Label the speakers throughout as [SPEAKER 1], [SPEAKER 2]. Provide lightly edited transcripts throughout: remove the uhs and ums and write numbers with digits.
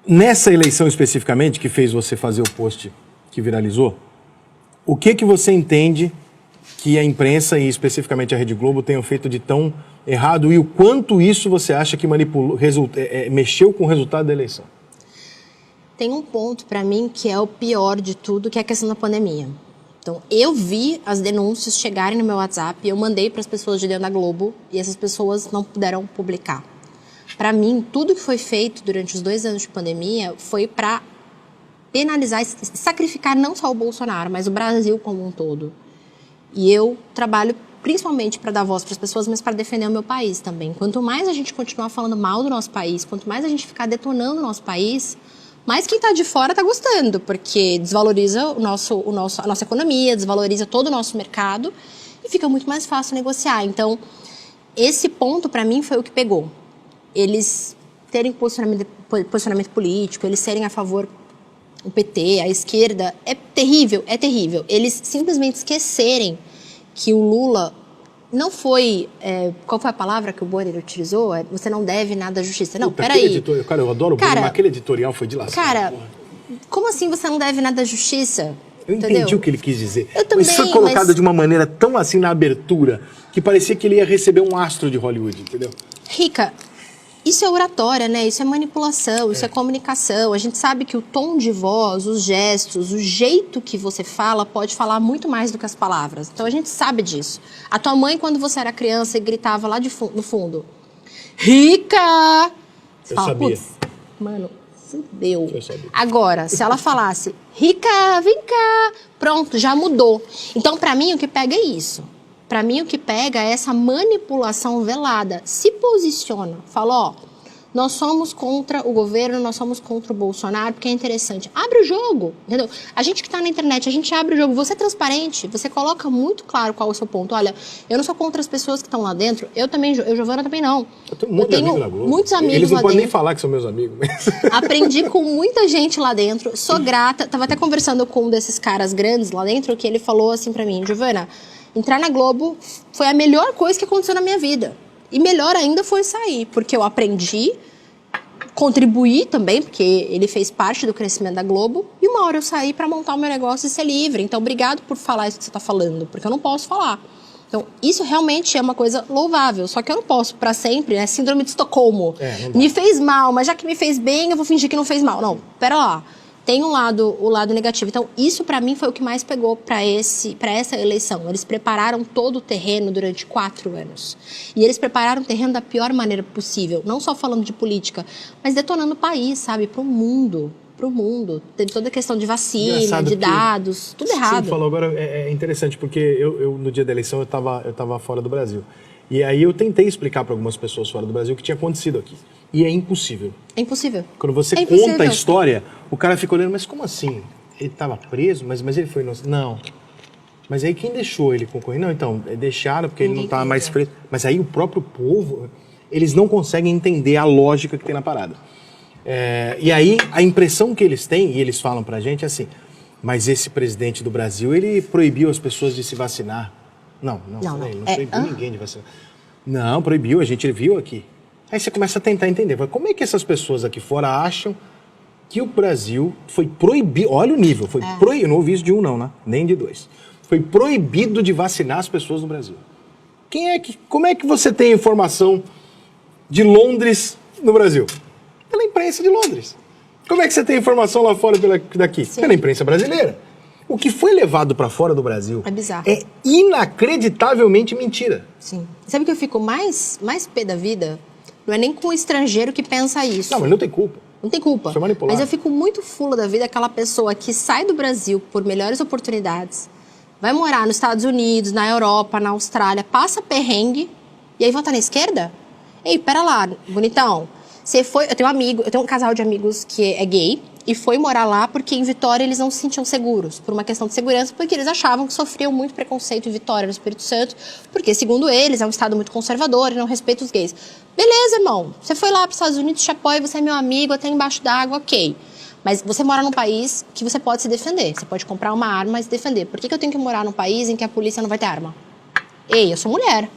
[SPEAKER 1] Nessa eleição especificamente, que fez você fazer o post que viralizou, o que você entende que a imprensa e especificamente a Rede Globo tenham feito de tão errado e o quanto isso você acha que manipulou, mexeu com o resultado da eleição?
[SPEAKER 2] Tem um ponto para mim que é o pior de tudo, que é a questão da pandemia. Então, eu vi as denúncias chegarem no meu WhatsApp e eu mandei para as pessoas de dentro da Globo e essas pessoas não puderam publicar. Para mim, tudo que foi feito durante os 2 anos de pandemia foi para penalizar e sacrificar não só o Bolsonaro, mas o Brasil como um todo. E eu trabalho principalmente para dar voz para as pessoas, mas para defender o meu país também. Quanto mais a gente continuar falando mal do nosso país, quanto mais a gente ficar detonando o nosso país, mais quem está de fora está gostando, porque desvaloriza a nossa economia, desvaloriza todo o nosso mercado e fica muito mais fácil negociar. Então, esse ponto para mim foi o que pegou. Eles terem posicionamento político, eles serem a favor do PT, a esquerda, é terrível, é terrível. Eles simplesmente esquecerem que o Lula não foi... qual foi a palavra que o Bonner utilizou? Você não deve nada à justiça. Não, peraí.
[SPEAKER 1] Cara, eu adoro o Bonner, mas aquele editorial foi de lascar.
[SPEAKER 2] Cara, como assim você não deve nada à justiça?
[SPEAKER 1] Eu entendi o que ele quis dizer.
[SPEAKER 2] Eu também,
[SPEAKER 1] mas isso foi colocado de uma maneira tão assim na abertura que parecia que ele ia receber um astro de Hollywood, entendeu?
[SPEAKER 2] Rica, isso é oratória, né? Isso é manipulação, isso é comunicação. A gente sabe que o tom de voz, os gestos, o jeito que você fala pode falar muito mais do que as palavras. Então a gente sabe disso. A tua mãe, quando você era criança e gritava lá no fundo, Rica! Você fala,
[SPEAKER 1] sabia.
[SPEAKER 2] Mano, fudeu.
[SPEAKER 1] Eu sabia.
[SPEAKER 2] Agora, se ela falasse, Rica, vem cá, pronto, já mudou. Então, pra mim, o que pega é isso. Para mim, o que pega é essa manipulação velada. Se posiciona, fala, ó, nós somos contra o governo, nós somos contra o Bolsonaro, porque é interessante. Abre o jogo, entendeu? A gente que está na internet, a gente abre o jogo. Você é transparente, você coloca muito claro qual é o seu ponto. Olha, eu não sou contra as pessoas que estão lá dentro, eu também, Giovana também não.
[SPEAKER 1] Eu tenho muito amigo na Globo.
[SPEAKER 2] Muitos amigos lá dentro.
[SPEAKER 1] Eles não podem nem falar que são meus amigos. Mas...
[SPEAKER 2] Aprendi com muita gente lá dentro, sou grata. Tava até conversando com um desses caras grandes lá dentro, que ele falou assim para mim, Giovana, entrar na Globo foi a melhor coisa que aconteceu na minha vida. E melhor ainda foi sair, porque eu aprendi, contribuí também, porque ele fez parte do crescimento da Globo, e uma hora eu saí para montar o meu negócio e ser livre. Então, obrigado por falar isso que você está falando, porque eu não posso falar. Então, isso realmente é uma coisa louvável, só que eu não posso para sempre, né? Síndrome de Estocolmo. Me fez mal, mas já que me fez bem, eu vou fingir que não fez mal. Não, pera lá. Tem o lado negativo. Então, isso para mim foi o que mais pegou para essa eleição. Eles prepararam todo o terreno durante 4 anos. E eles prepararam o terreno da pior maneira possível. Não só falando de política, mas detonando o país, sabe? Pro mundo. Teve toda a questão de vacina, de dados, tudo errado.
[SPEAKER 1] Você falou agora, é interessante, porque eu no dia da eleição, eu tava fora do Brasil. E aí eu tentei explicar para algumas pessoas fora do Brasil o que tinha acontecido aqui. E é impossível.
[SPEAKER 2] É impossível.
[SPEAKER 1] Quando você conta a história, o cara fica olhando, mas como assim? Ele estava preso, mas ele foi inocente? Não. Mas aí quem deixou ele concorrer? Não, então, deixaram porque ele não estava mais preso. Mas aí o próprio povo, eles não conseguem entender a lógica que tem na parada. E aí a impressão que eles têm, e eles falam pra gente, é assim, mas esse presidente do Brasil, ele proibiu as pessoas de se vacinar. Não proibiu ninguém de vacinar. Não, proibiu, a gente viu aqui. Aí você começa a tentar entender, como é que essas pessoas aqui fora acham que o Brasil foi proibido, olha o nível, foi proibido, não ouvi isso de um não, né? Nem de 2. Foi proibido de vacinar as pessoas no Brasil. Como é que você tem informação de Londres no Brasil? Pela imprensa de Londres. Como é que você tem informação lá fora daqui? Sim. Pela imprensa brasileira. O que foi levado para fora do Brasil
[SPEAKER 2] é bizarro.
[SPEAKER 1] É inacreditavelmente mentira.
[SPEAKER 2] Sim. Sabe que eu fico mais pé da vida? Não é nem com o estrangeiro que pensa isso.
[SPEAKER 1] Não, mas não tem culpa.
[SPEAKER 2] Não tem culpa.
[SPEAKER 1] Foi manipulado.
[SPEAKER 2] Mas eu fico muito fula da vida aquela pessoa que sai do Brasil por melhores oportunidades, vai morar nos Estados Unidos, na Europa, na Austrália, passa perrengue e aí vota na esquerda? Ei, pera lá, bonitão. Eu tenho um casal de amigos que é gay e foi morar lá porque em Vitória eles não se sentiam seguros, por uma questão de segurança, porque eles achavam que sofriam muito preconceito em Vitória, no Espírito Santo, porque, segundo eles, é um estado muito conservador e não respeita os gays. Beleza, irmão, você foi lá para os Estados Unidos, te apoio, você é meu amigo, até embaixo d'água, ok. Mas você mora num país que você pode se defender, você pode comprar uma arma e se defender. Por que eu tenho que morar num país em que a polícia não vai ter arma? Ei, eu sou mulher.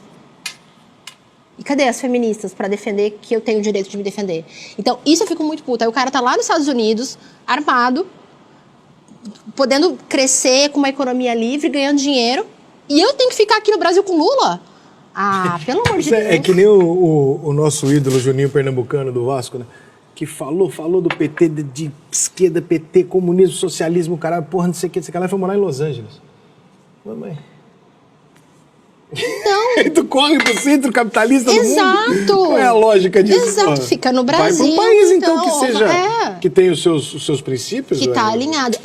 [SPEAKER 2] E cadê as feministas pra defender que eu tenho o direito de me defender? Então, isso eu fico muito puta. Aí o cara tá lá nos Estados Unidos, armado, podendo crescer com uma economia livre, ganhando dinheiro, e eu tenho que ficar aqui no Brasil com Lula? Ah, pelo amor de Deus.
[SPEAKER 1] É que nem o nosso ídolo Juninho Pernambucano do Vasco, né? Que falou do PT, de esquerda, PT, comunismo, socialismo, caralho, porra, não sei o que, sei lá, foi morar em Los Angeles. Mamãe.
[SPEAKER 2] Não.
[SPEAKER 1] Tu corre pro centro capitalista do mundo.
[SPEAKER 2] Exato.
[SPEAKER 1] Qual é a lógica disso?
[SPEAKER 2] Exato,
[SPEAKER 1] porra?
[SPEAKER 2] fica no Brasil.
[SPEAKER 1] Vai pro país, então, que
[SPEAKER 2] então,
[SPEAKER 1] seja... Que tem os seus princípios.
[SPEAKER 2] Que tá alinhado.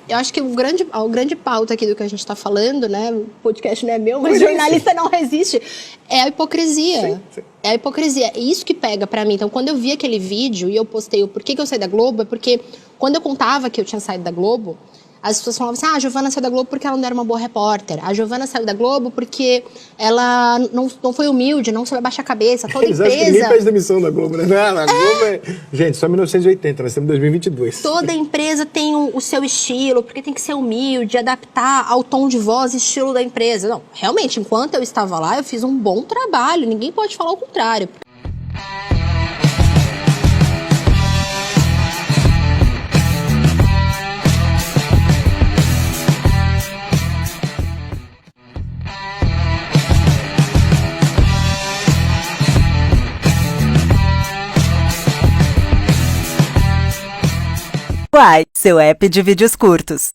[SPEAKER 2] Eu acho que a grande pauta aqui do que a gente tá falando, né? O podcast não é meu, mas jornalista não resiste. É a hipocrisia.
[SPEAKER 1] Sim.
[SPEAKER 2] É a hipocrisia. É isso que pega pra mim. Então, quando eu vi aquele vídeo e eu postei o porquê que eu saí da Globo, é porque quando eu contava que eu tinha saído da Globo, as pessoas falavam assim, a Giovana saiu da Globo porque ela não era uma boa repórter. A Giovana saiu da Globo porque ela não foi humilde, não soube abaixar a cabeça. Toda
[SPEAKER 1] Eles
[SPEAKER 2] empresa...
[SPEAKER 1] acham que ninguém pede demissão da Globo, né? A Globo é... Gente, só 1980, nós temos 2022.
[SPEAKER 2] Toda empresa tem o seu estilo, porque tem que ser humilde, adaptar ao tom de voz e estilo da empresa. Não, realmente, enquanto eu estava lá, eu fiz um bom trabalho. Ninguém pode falar o contrário.
[SPEAKER 3] Uai, seu app de vídeos curtos.